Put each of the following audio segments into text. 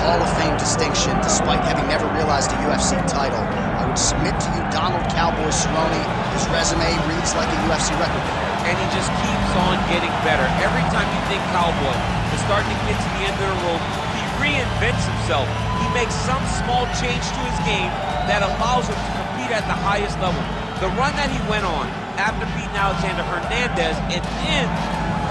Hall of Fame distinction despite having never realized a UFC title. I would submit to you Donald Cowboy Cerrone. His resume reads like a UFC record. And he just keeps on getting better. Every time you think Cowboy is starting to get to the end of the rope, he reinvents himself. He makes some small change to his game that allows him to compete at the highest level. The run that he went on after beating Alexander Hernandez and then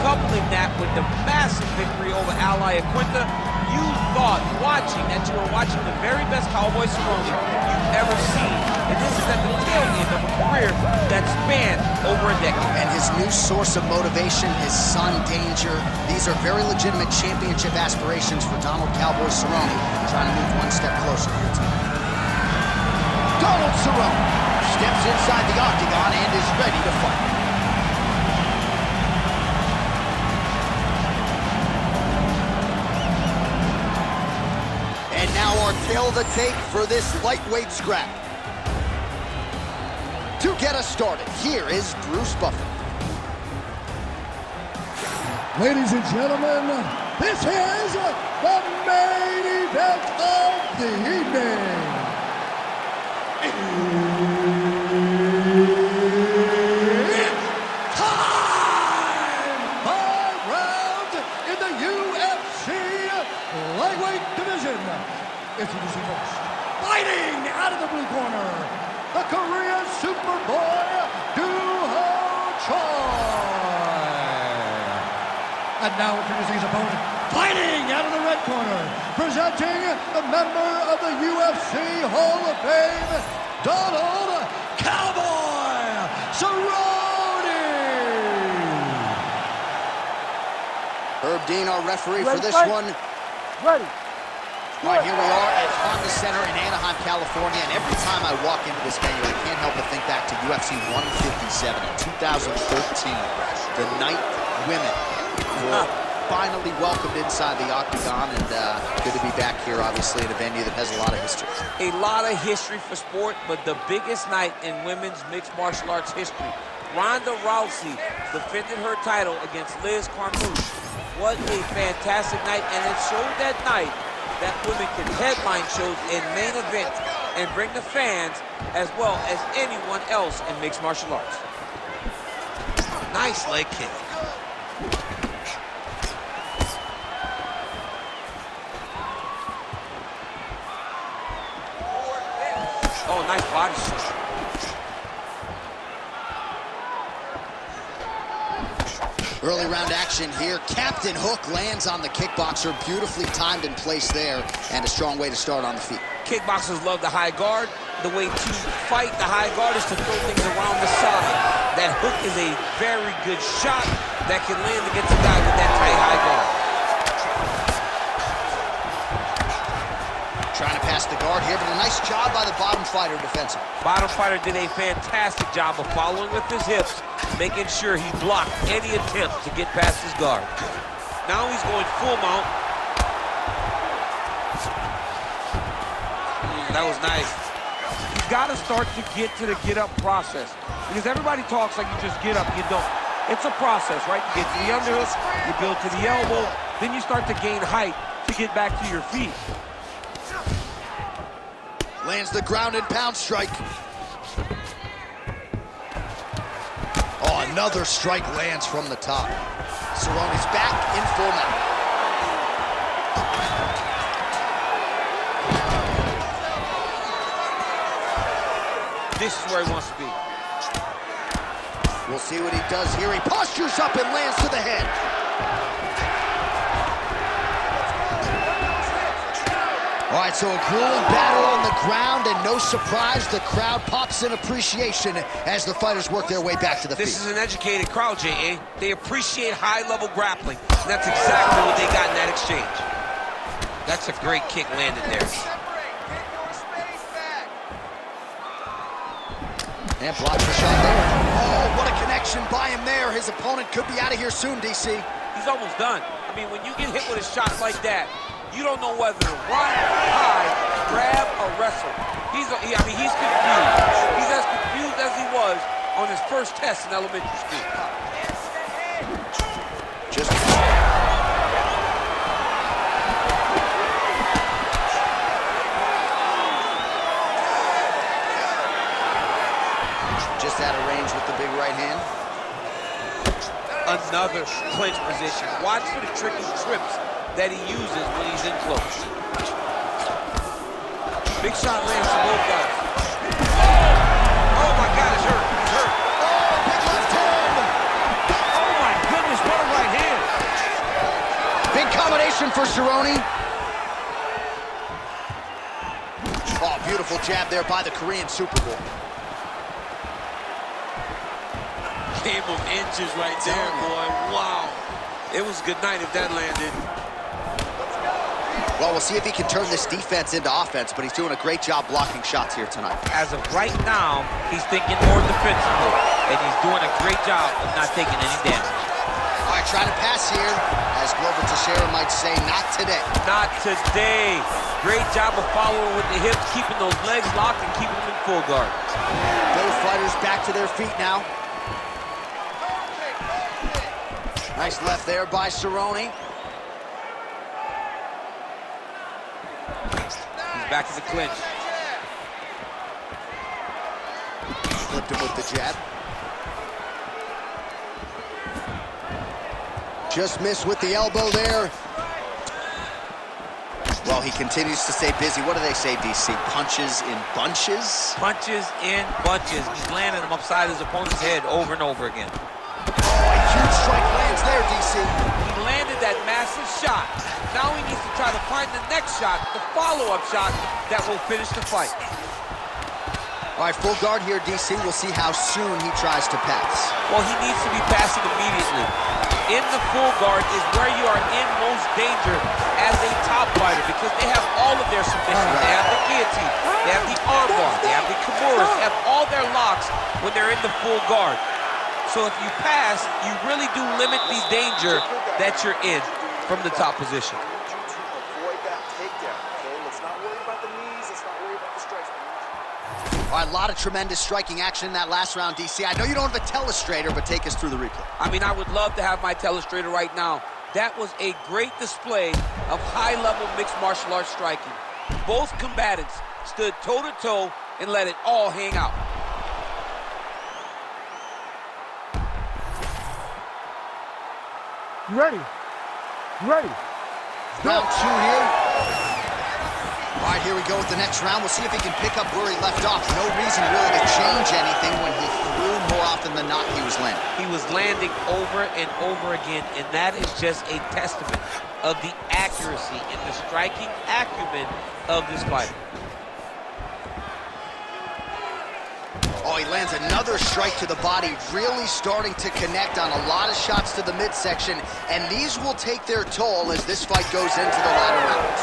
coupling that with the massive victory over Ally Aquinta, you thought watching that you were watching the very best Cowboy Cerrone you've ever seen. And this is at the tail end of a career that spanned over a decade. And his new source of motivation, his son Danger. These are very legitimate championship aspirations for Donald Cowboy Cerrone, trying to move one step closer here tonight. Donald Cerrone steps inside the octagon and is ready to fight. And now our tail of the tape for this lightweight scrap. To get us started, here is Bruce Buffer. Ladies and gentlemen, this is the main event of the evening. It's time! 5 rounds in the UFC lightweight division. Introducing first, fighting out of the blue corner, the Korean Superboy, Doo-Ho Choi. And now introducing his opponent, fighting out of the red corner, presenting a member of the UFC Hall of Fame, Donald Cowboy Cerrone. Herb Dean, our referee for this one. Ready. All right, here we are at Honda Center in Anaheim, California, and every time I walk into this venue, I can't help but think back to UFC 157 in 2013. The night women were finally welcomed inside the octagon, and good to be back here, obviously, in a venue that has a lot of history. A lot of history for sport, but the biggest night in women's mixed martial arts history. Ronda Rousey defended her title against Liz Carmouche. What a fantastic night, and it showed that night that women can headline shows and main event and bring the fans as well as anyone else in mixed martial arts. Nice leg kick. Oh, nice body shot. Early round action here. Captain Hook lands on the kickboxer. Beautifully timed and placed there, and a strong way to start on the feet. Kickboxers love the high guard. The way to fight the high guard is to throw things around the side. That hook is a very good shot that can land against a guy with that tight high guard. Trying to pass the guard here, but a nice job by the bottom fighter defensive. Bottom fighter did a fantastic job of following with his hips, making sure he blocked any attempt to get past his guard. Now he's going full mount. That was nice. He's got to start to get to the get-up process, because everybody talks like you just get up, you don't. It's a process, right? You get to the underhook, you build to the elbow, then you start to gain height to get back to your feet. Lands the ground and pound strike. Oh, another strike lands from the top. Cerrone's back in full mount. This is where he wants to be. We'll see what he does here. He postures up and lands to the head. All right, so a grueling battle on the ground, and no surprise, the crowd pops in appreciation as the fighters work their way back to the feet. This is an educated crowd, J.A. They appreciate high-level grappling, and that's exactly what they got in that exchange. That's a great kick landed there. And blocks the shot there. Oh, what a connection by him there. His opponent could be out of here soon, DC. He's almost done. I mean, when you get hit with a shot like that, you don't know whether to run, hide, grab, or wrestle. He's confused. He's as confused as he was on his first test in elementary school. another clinch position. Watch for the tricky trips that he uses when he's in close. Big shot lands to both guys. Oh my God, it's hurt. It's hurt. Oh, big left hand. Oh my goodness, what a right hand. Big combination for Cerrone. Oh, beautiful jab there by the Korean Super Bowl. Game of inches right there, boy. Wow. It was a good night if that landed. Well, we'll see if he can turn this defense into offense, but he's doing a great job blocking shots here tonight. As of right now, he's thinking more defensively, and he's doing a great job of not taking any damage. All right, trying to pass here, as Glover Teixeira might say, not today. Not today. Great job of following with the hips, keeping those legs locked and keeping them in full guard. Both fighters back to their feet now. Nice left there by Cerrone. He's back in the clinch. Flipped him with the jab. Just missed with the elbow there. Well, he continues to stay busy. What do they say, DC? Punches in bunches? Punches in bunches. He's landing them upside his opponent's head over and over again. Oh, a huge strike lands there, DC. He landed that massive shot. Now he needs to try to find the next shot, the follow-up shot that will finish the fight. All right, full guard here, DC. We'll see how soon he tries to pass. Well, he needs to be passing immediately. In the full guard is where you are in most danger as a top fighter because they have all of their submissions. They have the guillotine, they have the armbar, they have the kimuras, they have all their locks when they're in the full guard. So if you pass, you really do limit the danger that you're in from the top position. All right, a lot of tremendous striking action in that last round, DC. I know you don't have a telestrator, but take us through the replay. I mean, I would love to have my telestrator right now. That was a great display of high-level mixed martial arts striking. Both combatants stood toe-to-toe and let it all hang out. You ready? You ready? Round two here. All right, here we go with the next round. We'll see if he can pick up where he left off. No reason really to change anything when he threw more often than not he was landing. He was landing over and over again, and that is just a testament of the accuracy and the striking acumen of this fighter. Oh, he lands another strike to the body, really starting to connect on a lot of shots to the midsection, and these will take their toll as this fight goes into the latter rounds.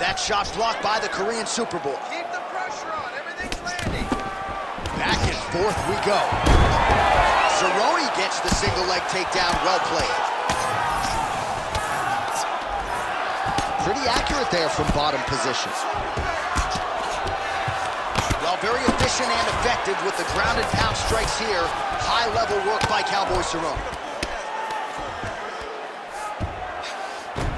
That shot blocked by the Korean Super Bowl. Keep the pressure on. Everything's landing. Back and forth we go. Cerrone gets the single leg takedown. Well played. Pretty accurate there from bottom position. Well, very efficient and effective with the ground and pound strikes here. High level work by Cowboy Cerrone.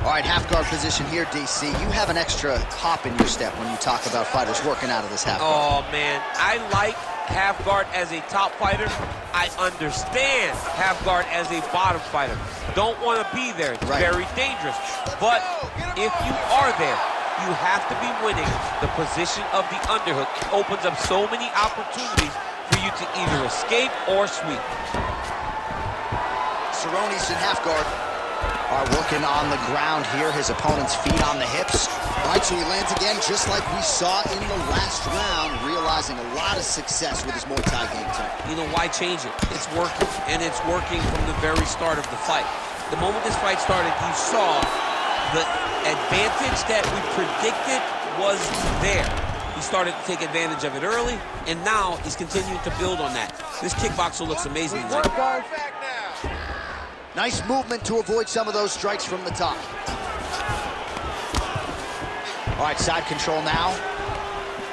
All right, half guard position here, DC. You have an extra hop in your step when you talk about fighters working out of this half guard. Oh, man, I like half guard as a top fighter. I understand half guard as a bottom fighter. Don't want to be there. It's very dangerous. But if you are there, you have to be winning the position of the underhook. It opens up so many opportunities for you to either escape or sweep. Cerrone's in half guard. All right, working on the ground here. His opponent's feet on the hips. All right, so he lands again just like we saw in the last round, realizing a lot of success with his Muay Thai game tonight. You know, why change it? It's working, and it's working from the very start of the fight. The moment this fight started, you saw the advantage that we predicted was there. He started to take advantage of it early, and now he's continuing to build on that. This kickboxer looks amazing tonight. Nice movement to avoid some of those strikes from the top. All right, side control now.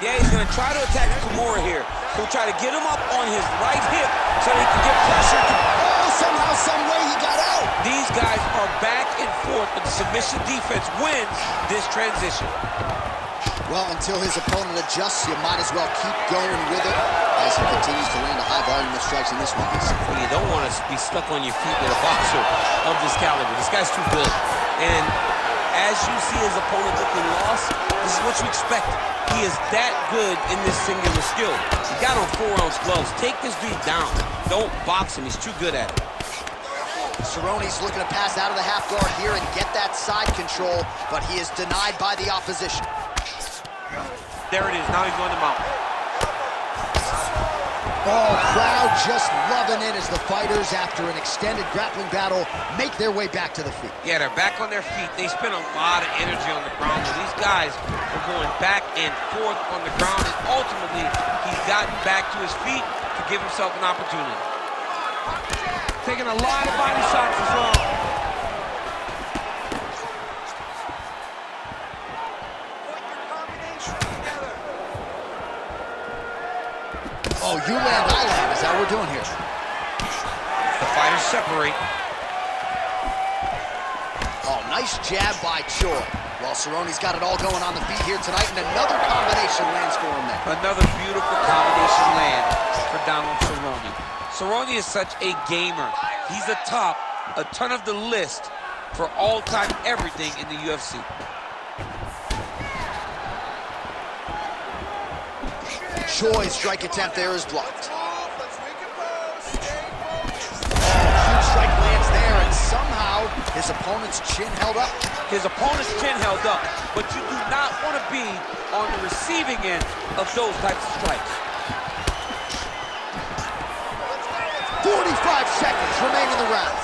Yeah, he's going to try to attack Kimura here. He'll try to get him up on his right hip so he can get pressure. Oh, somehow, some way he got out. These guys are back and forth, but the submission defense wins this transition. Well, until his opponent adjusts, you might as well keep going with it as he continues to land a high volume of strikes in this one. Well, you don't want to be stuck on your feet with a boxer of this caliber. This guy's too good. And as you see his opponent looking lost, this is what you expect. He is that good in this singular skill. He got on 4-ounce gloves. Take this dude down. Don't box him. He's too good at it. Cerrone's looking to pass out of the half guard here and get that side control, but he is denied by the opposition. There it is. Now he's going to mount. Oh, crowd just loving it as the fighters, after an extended grappling battle, make their way back to the feet. Yeah, they're back on their feet. They spend a lot of energy on the ground. And these guys are going back and forth on the ground, and ultimately, he's gotten back to his feet to give himself an opportunity. Taking a lot of body shots as well. Oh, you land, I land. Is that what we're doing here? The fighters separate. Oh, nice jab by Choi. Well, Cerrone's got it all going on the feet here tonight, and another combination lands for him there. Another beautiful combination land for Donald Cerrone. Cerrone is such a gamer. He's atop a ton of the list for all-time everything in the UFC. Choi's strike attempt there is blocked. Oh, huge strike lands there, and somehow his opponent's chin held up. His opponent's chin held up, but you do not want to be on the receiving end of those types of strikes. 45 seconds remain in the round.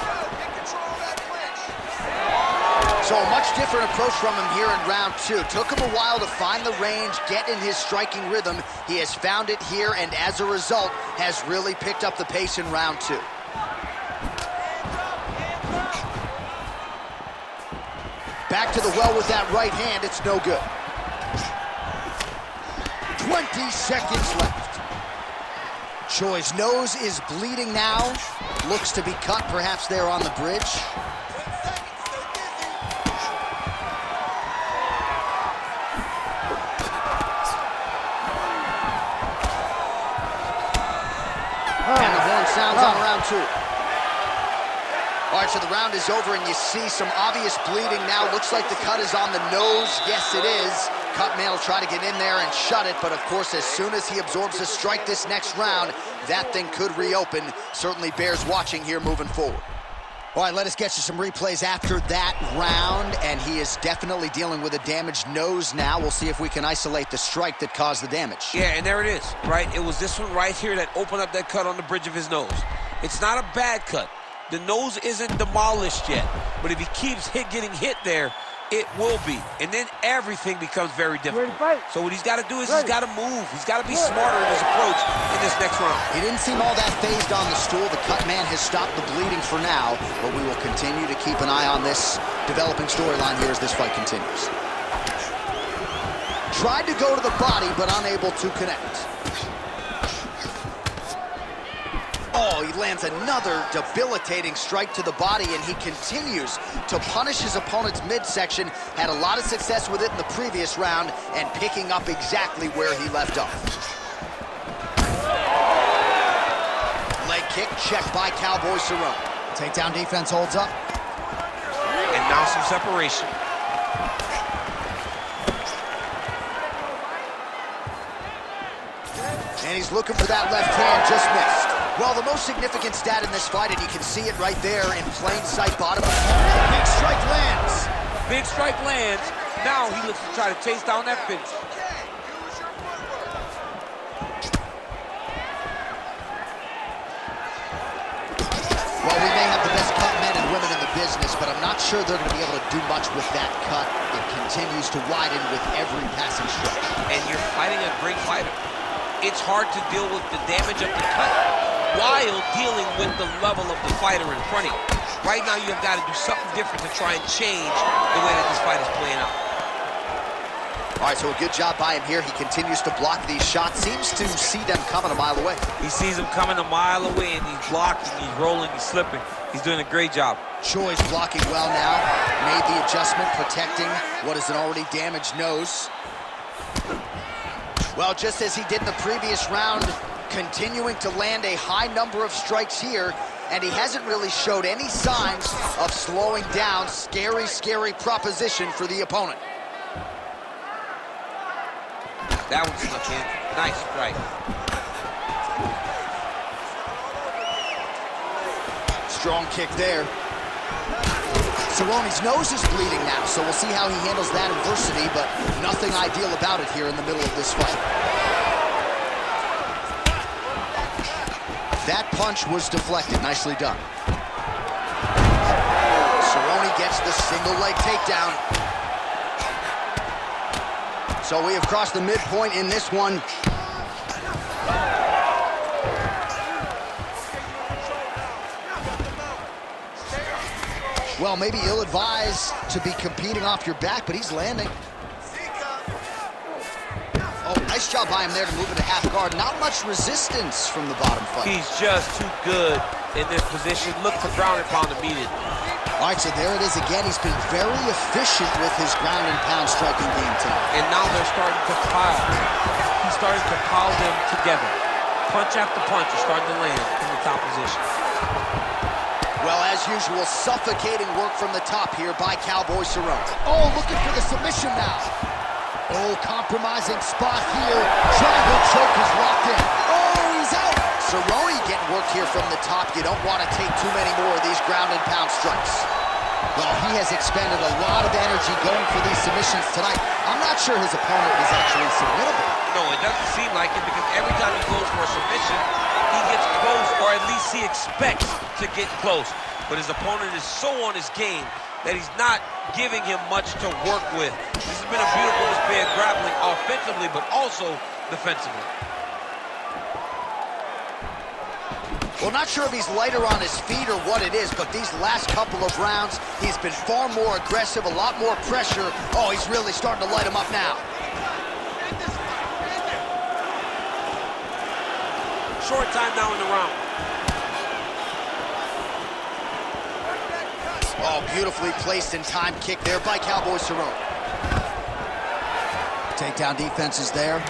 So a much different approach from him here in round two. Took him a while to find the range, get in his striking rhythm. He has found it here, and as a result, has really picked up the pace in round two. Back to the well with that right hand, it's no good. 20 seconds left. Choi's nose is bleeding now. Looks to be cut, perhaps there on the bridge. And the horn sounds on round two. All right, so the round is over, and you see some obvious bleeding now. Looks like the cut is on the nose. Yes, it is. Cutman will try to get in there and shut it, but of course, as soon as he absorbs a strike this next round, that thing could reopen. Certainly bears watching here moving forward. All right, let us get you some replays after that round, and he is definitely dealing with a damaged nose now. We'll see if we can isolate the strike that caused the damage. Yeah, and there it is, right? It was this one right here that opened up that cut on the bridge of his nose. It's not a bad cut. The nose isn't demolished yet, but if he keeps getting hit there, it will be. And then everything becomes very difficult. So what he's got to do is he's got to move. He's got to be smarter in his approach in this next round. He didn't seem all that phased on the stool. The cut man has stopped the bleeding for now, but we will continue to keep an eye on this developing storyline here as this fight continues. Tried to go to the body, but unable to connect. Oh, he lands another debilitating strike to the body, and he continues to punish his opponent's midsection. Had a lot of success with it in the previous round, and picking up exactly where he left off. Leg kick checked by Cowboy Cerrone. Takedown defense holds up. And now some separation. And he's looking for that left hand, just missed. Well, the most significant stat in this fight, and you can see it right there in plain sight, bottom of the big strike lands. Big strike lands. Now he looks to try to chase down that finish. Well, we may have the best cut men and women in the business, but I'm not sure they're going to be able to do much with that cut. It continues to widen with every passing strike. And you're fighting a great fighter. It's hard to deal with the damage of the cut while dealing with the level of the fighter in front of you. Right now, you've got to do something different to try and change the way that this fight is playing out. All right, so a good job by him here. He continues to block these shots. Seems to see them coming a mile away. He sees them coming a mile away, and he's blocking, he's rolling, he's slipping. He's doing a great job. Choi's blocking well now. Made the adjustment, protecting what is an already damaged nose. Well, just as he did in the previous round, continuing to land a high number of strikes here, and he hasn't really showed any signs of slowing down. Scary, scary proposition for the opponent. That one snuck in. Nice strike. Strong kick there. Cerrone's nose is bleeding now, so we'll see how he handles that adversity, but nothing ideal about it here in the middle of this fight. That punch was deflected. Nicely done. Cerrone gets the single leg takedown. So we have crossed the midpoint in this one. Well, maybe ill-advised to be competing off your back, but he's landing. Oh, nice job by him there to move into half guard. Not much resistance from the bottom fight. He's just too good in this position. Look for ground and pound immediately. All right, so there it is again. He's been very efficient with his ground and pound striking game tonight. And now they're starting to pile. He's starting to pile them together. Punch after punch is starting to land in the top position. Well, as usual, suffocating work from the top here by Cowboy Cerrone. Oh, looking for the submission now. Oh, compromising spot here. Triangle choke is locked in. Oh, he's out. Cerrone getting work here from the top. You don't want to take too many more of these ground and pound strikes. Well, he has expended a lot of energy going for these submissions tonight. I'm not sure his opponent is actually submittable. No, it doesn't seem like it, because every time he goes for a submission, he gets close, or at least he expects to get close. But his opponent is so on his game that he's not giving him much to work with. This has been a beautiful display of grappling offensively, but also defensively. Well, not sure if he's lighter on his feet or what it is, but these last couple of rounds, he's been far more aggressive, a lot more pressure. Oh, he's really starting to light him up now. Short time now in the round. Oh, beautifully placed and timed kick there by Cowboy Cerrone. Takedown defense is there.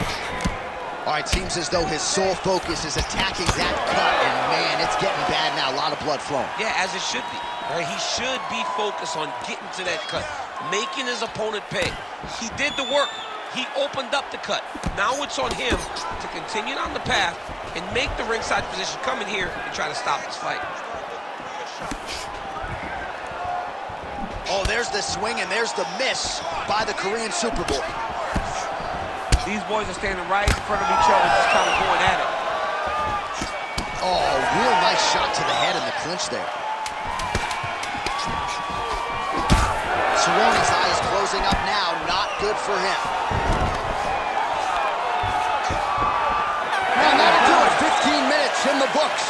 All right, seems as though his sole focus is attacking that cut, and man, it's getting bad now. A lot of blood flowing. Yeah, as it should be. Right? He should be focused on getting to that cut, making his opponent pay. He did the work. He opened up the cut. Now it's on him to continue down the path and make the ringside position, come in here and try to stop this fight. Oh, there's the swing and there's the miss by the Korean Superboy. These boys are standing right in front of each other, just kind of going at it. Oh, real nice shot to the head in the clinch there. Cerrone's eye is closing up now. Not good for him. Now that'll do it. 15 minutes in the books.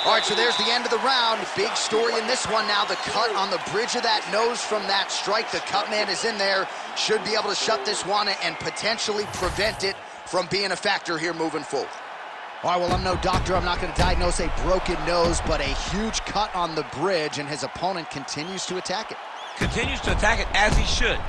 All right, so there's the end of the round. Big story in this one now. The cut on the bridge of that nose from that strike. The cut man is in there. Should be able to shut this one and potentially prevent it from being a factor here moving forward. All right, well, I'm no doctor. I'm not going to diagnose a broken nose, but a huge cut on the bridge, and his opponent continues to attack it. Continues to attack it as he should.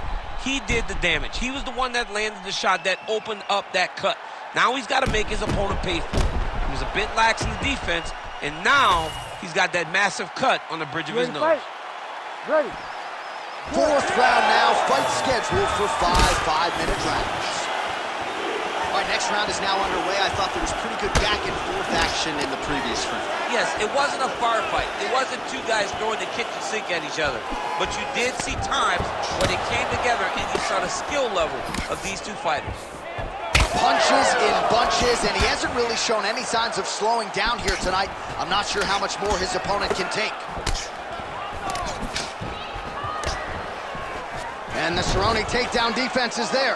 He did the damage. He was the one that landed the shot that opened up that cut. Now he's got to make his opponent pay for it. He was a bit lax in the defense, and now he's got that massive cut on the bridge of his nose. Ready. Fourth round now, fight scheduled for 5 5-minute rounds. All right, next round is now underway. I thought there was pretty good back and forth action in the previous round. Yes, it wasn't a firefight. It wasn't two guys throwing the kitchen sink at each other. But you did see times when it came together and you saw the skill level of these two fighters. Punches in bunches, and he hasn't really shown any signs of slowing down here tonight. I'm not sure how much more his opponent can take. And the Cerrone takedown defense is there.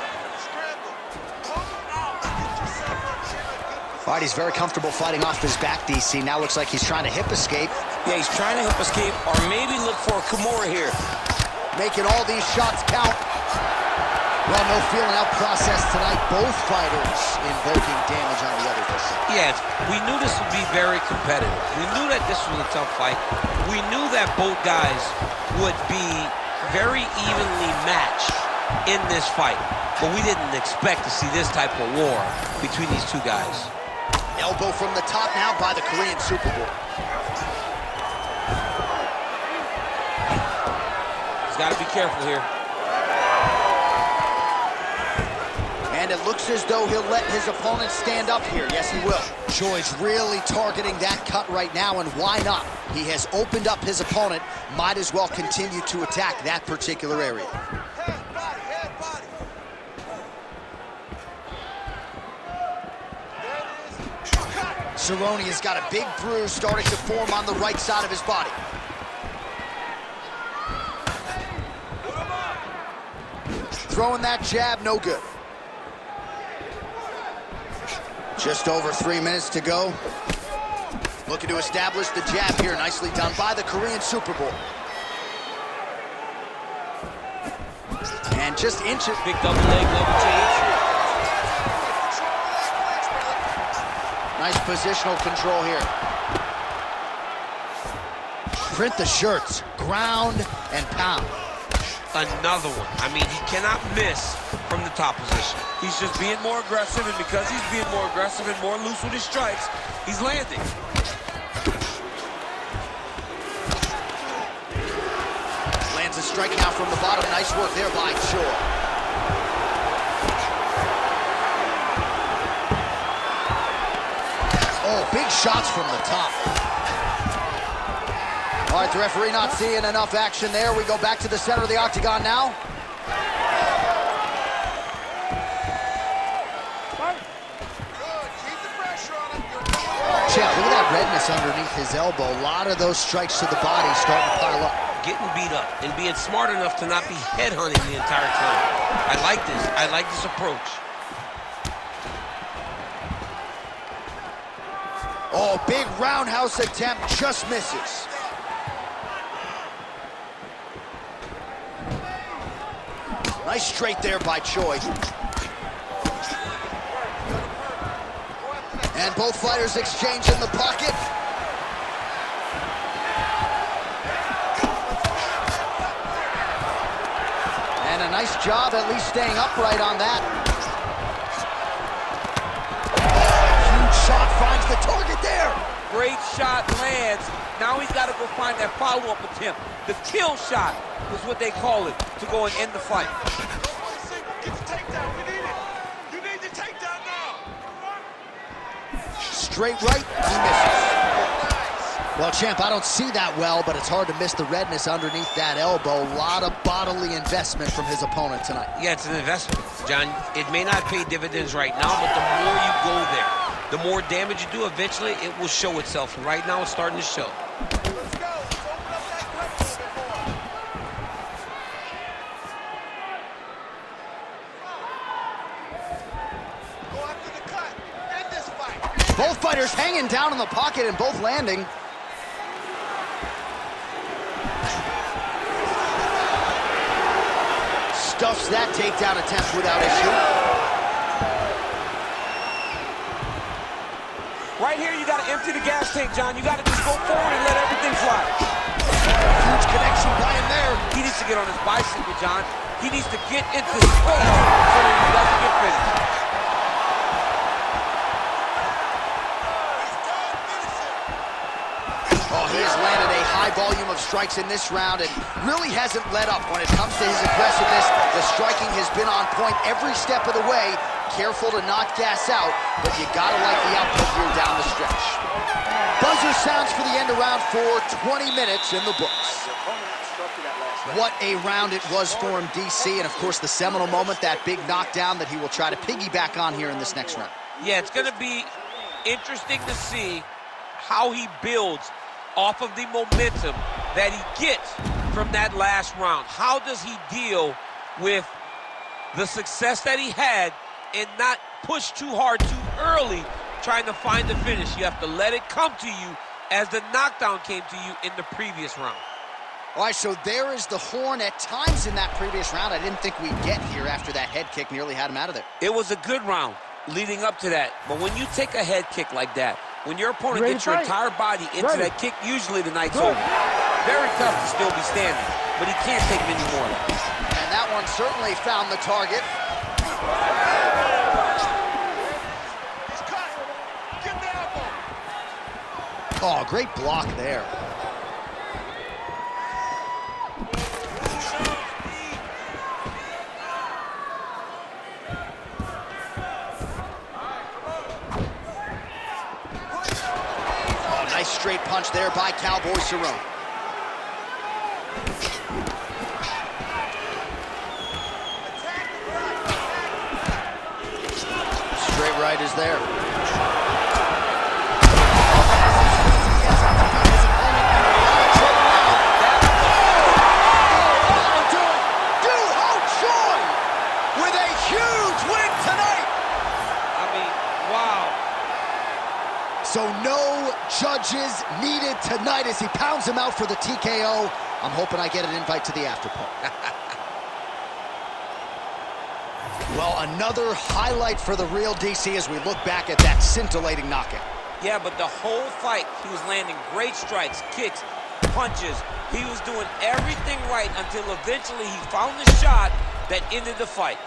All right, he's very comfortable fighting off his back, DC. Now looks like he's trying to hip escape. Yeah, he's trying to hip escape or maybe look for a Kimura here. Making all these shots count. Well, no feeling out process tonight. Both fighters invoking damage on the other side. Yes, we knew this would be very competitive. We knew that this was a tough fight. We knew that both guys would be very evenly matched in this fight. But we didn't expect to see this type of war between these two guys. Elbow from the top now by the Korean Super Bowl. He's got to be careful here. And it looks as though he'll let his opponent stand up here. Yes, he will. Choi's really targeting that cut right now, and why not? He has opened up his opponent. Might as well continue to attack that particular area. Head, body. Cerrone has got a big bruise starting to form on the right side of his body. Throwing that jab, no good. Just over 3 minutes to go. Looking to establish the jab here. Nicely done by the Korean Super Bowl. And just inches. Big double leg, double change. Nice positional control here. Print the shirts. Ground and pound. Another one. I mean, he cannot miss from the top position. He's just being more aggressive, and because he's being more aggressive and more loose with his strikes, he's landing. Lands a strike now from the bottom. Nice work there by Choi. Oh, big shots from the top. All right, the referee not seeing enough action there. We go back to the center of the octagon now. Champ, look at that redness underneath his elbow. A lot of those strikes to the body starting to pile up. Getting beat up and being smart enough to not be headhunting the entire time. I like this. I like this approach. Oh, big roundhouse attempt, just misses. Nice straight there by Choi. And both fighters exchange in the pocket. And a nice job at least staying upright on that. Huge shot finds the target there. Great shot lands. Now he's got to go find that follow-up attempt. The kill shot is what they call it, to go and end the fight. Get the takedown. We need it. You need the takedown now. Straight right, he misses. Well, champ, I don't see that well, but it's hard to miss the redness underneath that elbow. A lot of bodily investment from his opponent tonight. Yeah, it's an investment, John. It may not pay dividends right now, but the more you go there, the more damage you do, eventually it will show itself. And right now it's starting to show. Let's go. Let's open up that punch a bit more. Go after the cut. End this fight. Both fighters hanging down in the pocket and both landing. Stuffs that takedown attempt without issue. Right here, you got to empty the gas tank, John. You got to just go forward and let everything fly. Huge connection by him there. He needs to get on his bicycle, John. He needs to get into space so that he doesn't get finished. Oh, he has landed a high volume of strikes in this round and really hasn't let up when it comes to his aggressiveness. The striking has been on point every step of the way. Careful to not gas out, but you gotta like the output here down the stretch. Buzzer sounds for the end of round 4, 20 minutes in the books. What a round it was for him, DC, and of course the seminal moment, that big knockdown that he will try to piggyback on here in this next round. Yeah, it's going to be interesting to see how he builds off of the momentum that he gets from that last round. How does he deal with the success that he had and not push too hard too early trying to find the finish? You have to let it come to you as the knockdown came to you in the previous round. All right, so there is the horn at times in that previous round. I didn't think we'd get here after that head kick nearly had him out of there. It was a good round leading up to that, but when you take a head kick like that, when your opponent gets your entire body into that kick, usually the night's over. Very tough to still be standing, but he can't take many more of that. And that one certainly found the target. He's cut. Get the elbow. Oh, great block there. Oh, nice straight punch there by Cowboy Cerrone. Straight right is there. So no judges needed tonight as he pounds him out for the TKO. I'm hoping I get an invite to the after party. Well, another highlight for the real DC as we look back at that scintillating knockout. Yeah, but the whole fight, he was landing great strikes, kicks, punches. He was doing everything right until eventually he found the shot that ended the fight.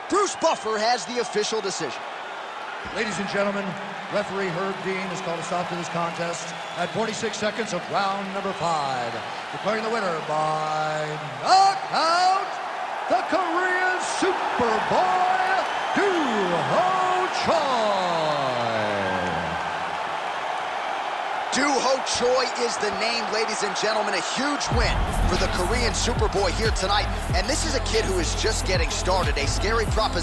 Bruce Buffer has the official decision. Ladies and gentlemen, referee Herb Dean has called a stop to this contest at 46 seconds of round number 5. Declaring the winner by knockout, the Korean Superboy, Do-Ho Choi. Do-Ho Choi is the name, ladies and gentlemen. A huge win for the Korean Superboy here tonight. And this is a kid who is just getting started. A scary proposition.